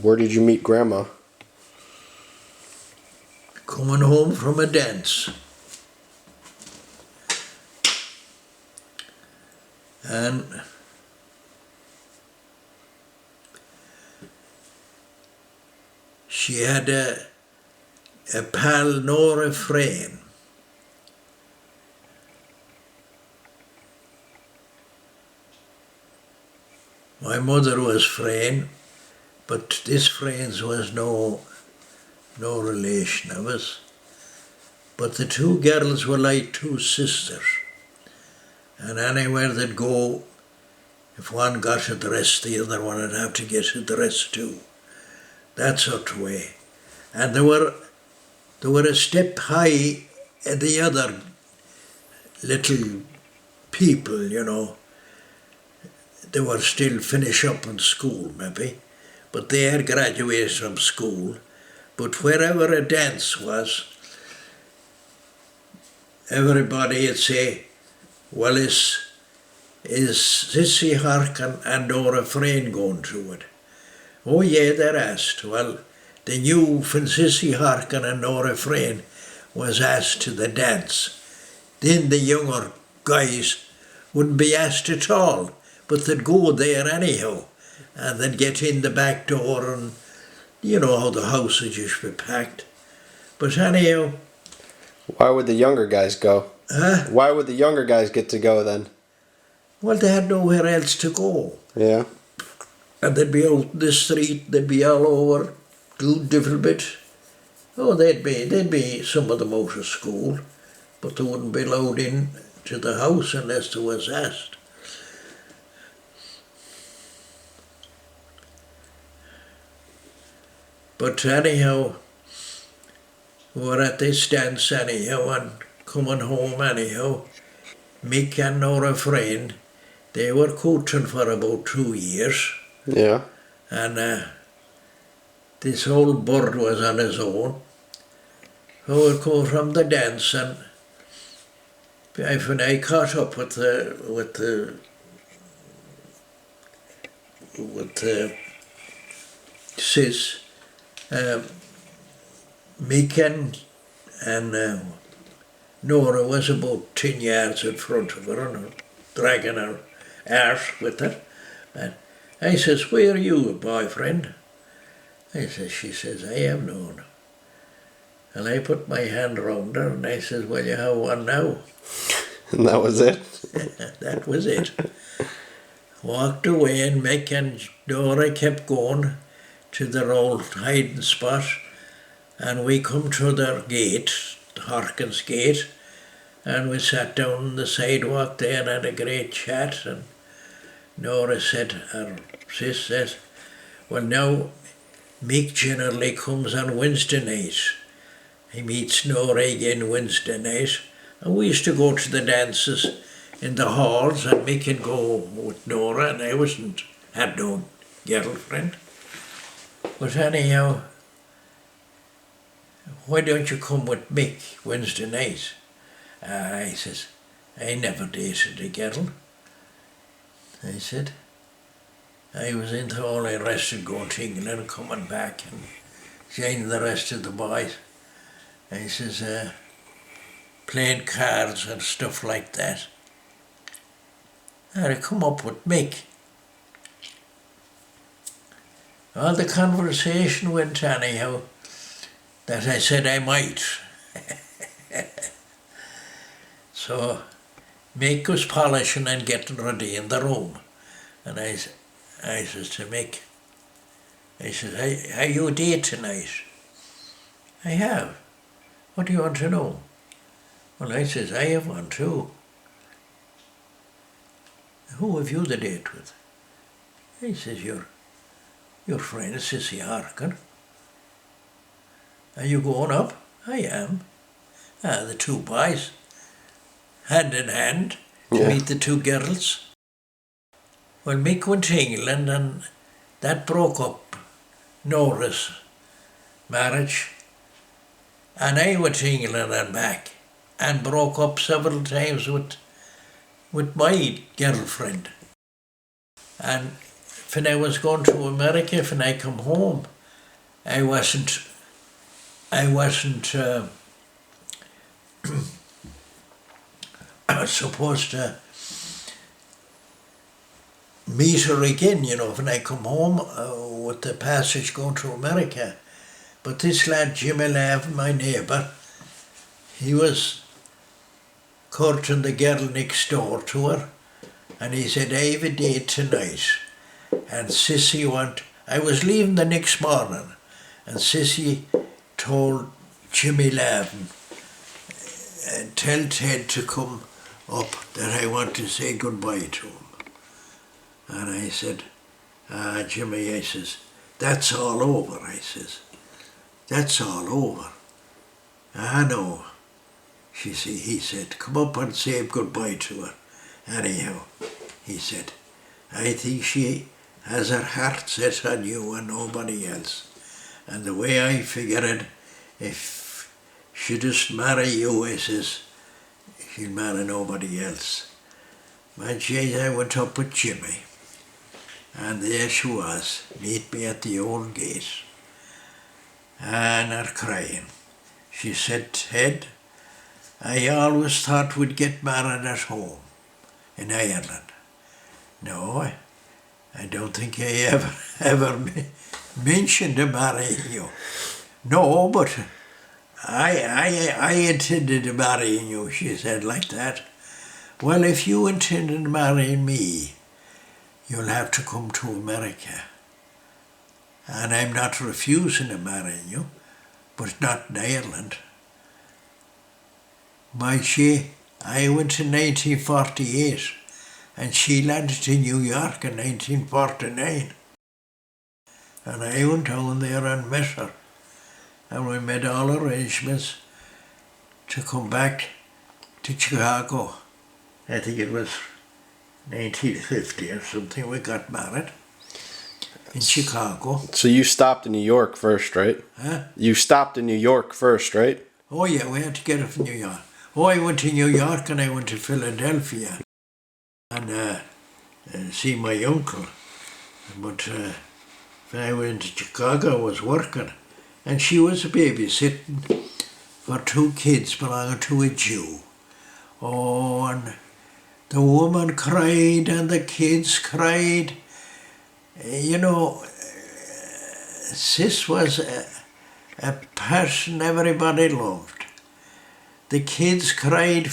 Where did you meet Grandma? Coming home from a dance. And she had a pal, Nora Frayne. My mother was Frayne, but this Frayne's was no relation of us. But the two girls were like two sisters. And anywhere they'd go, if one got a dress, the other one would have to get a dress too. That sort of way. And they were a step high at the other little people, you know. They were still finish up in school, maybe, but they had graduated from school. But wherever a dance was, everybody would say, well, is Sissy, Horkan and Nora Frayne going to it? Oh yeah, they're asked. Well, they knew when Sissy, Horkan and Nora Frayne was asked to the dance, then the younger guys wouldn't be asked at all, but they'd go there anyhow, and they'd get in the back door, and you know how the house would just be packed. But anyhow. Why would the younger guys go? Huh? Why would the younger guys get to go then? Well, they had nowhere else to go. Yeah. And they'd be out in the street, they'd be all over, do different bit. Oh, they'd be some of them out of school, but they wouldn't be allowed in to the house unless they was asked. But anyhow, we were at this dance anyhow and coming home anyhow. Mick and Nora Frayne, they were coaching for about 2 years. Yeah. And this old bird was on his own. So we'd go from the dance, and when I caught up with the Sis, Mick and Nora was about 10 yards in front of her and dragging her arse with her. And I says, where are you, boyfriend? She says, I have none. And I put my hand round her and I says, well, you have one now. And that was it? That was it. Walked away, and Mick and Nora kept going to their old hiding spot, and we come to their gate, Horkan's gate, and we sat down on the sidewalk there and had a great chat. And Nora said, her sis says, well, now Mick generally comes on Wednesday night. He meets Nora again Wednesday night, and we used to go to the dances in the halls, and Mick would go with Nora, and I had no girlfriend. But anyhow, why don't you come with Mick Wednesday night? I says, I never dated a girl. I said, I was into all the rest of going to England, coming back and joining the rest of the boys. I says, playing cards and stuff like that. And I come up with Mick. Well, the conversation went anyhow that I said I might. So Mick was polishing and getting ready in the room. And I says to Mick, I says, are you a date tonight? I have. What do you want to know? Well, I says, I have one too. Who have you the date with? He says, your friend Sissy Horkan. Are you going up? I am. The two boys, hand in hand, to meet the two girls. Well, Mick went to England, and that broke up Nora's marriage. And I went to England and back, and broke up several times with my girlfriend. And when I was going to America, when I come home, I wasn't supposed to meet her again, you know, when I come home with the passage going to America. But this lad, Jimmy Lav, my neighbour, he was courting the girl next door to her, and he said, I have a date tonight, and Sissy I was leaving the next morning, and Sissy told Jimmy Lavin, tell Ted to come up that I want to say goodbye to him. And I said, Jimmy, I says, that's all over, I says. That's all over. No. He said, come up and say goodbye to her. Anyhow, he said, I think she has her heart set on you and nobody else. And the way I figure it, if she just marry you, I says, she'll marry nobody else. My geez, I went up with Jimmy. And there she was, meet me at the old gate. And her crying. She said, Ted, I always thought we'd get married at home in Ireland. No, I don't think I ever mentioned marrying you. No, but I intended marrying you, she said like that. Well, if you intended marrying me, you'll have to come to America. And I'm not refusing to marry you, but not in Ireland. I went in 1948 and she landed in New York in 1949. And I went down there and met her. And we made all arrangements to come back to Chicago. I think it was 1950 or something, we got married in Chicago. So you stopped in New York first, right? Huh? You stopped in New York first, right? Oh yeah, we had to get it from New York. Oh, I went to New York and I went to Philadelphia and see my uncle. But when I went to Chicago, I was working, and she was babysitting for 2 kids belonging to a Jew. Oh, and the woman cried and the kids cried. You know, Sis was a person everybody loved. The kids cried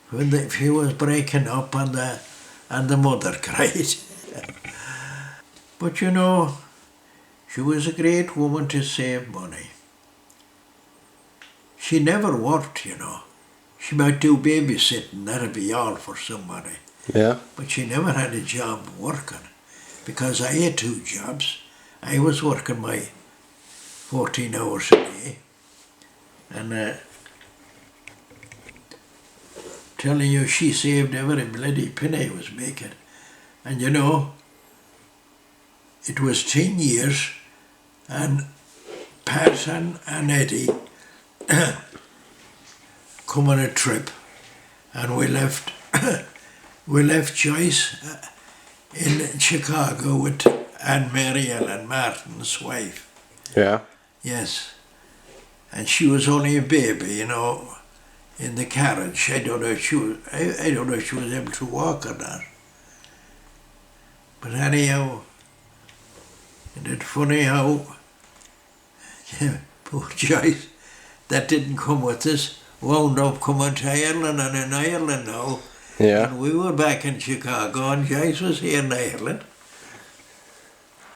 when she was breaking up, and the mother cried. But you know, she was a great woman to save money. She never worked, you know. She might do babysitting, that'd be all for somebody. Yeah. But she never had a job working, because I had 2 jobs. I was working my 14 hours a day, and telling you, she saved every bloody penny I was making. And you know, it was 10 years, and Pat and Eddie come on a trip, and we left Joyce in Chicago with Anne Mary Ellen Martin's wife. Yeah. Yes. And she was only a baby, you know, in the carriage. I don't know if she was able to walk or not. But anyhow, isn't it funny how poor Joyce, that didn't come with us, wound up coming to Ireland, and in Ireland now. Yeah. And we were back in Chicago, and Joyce was here in Ireland.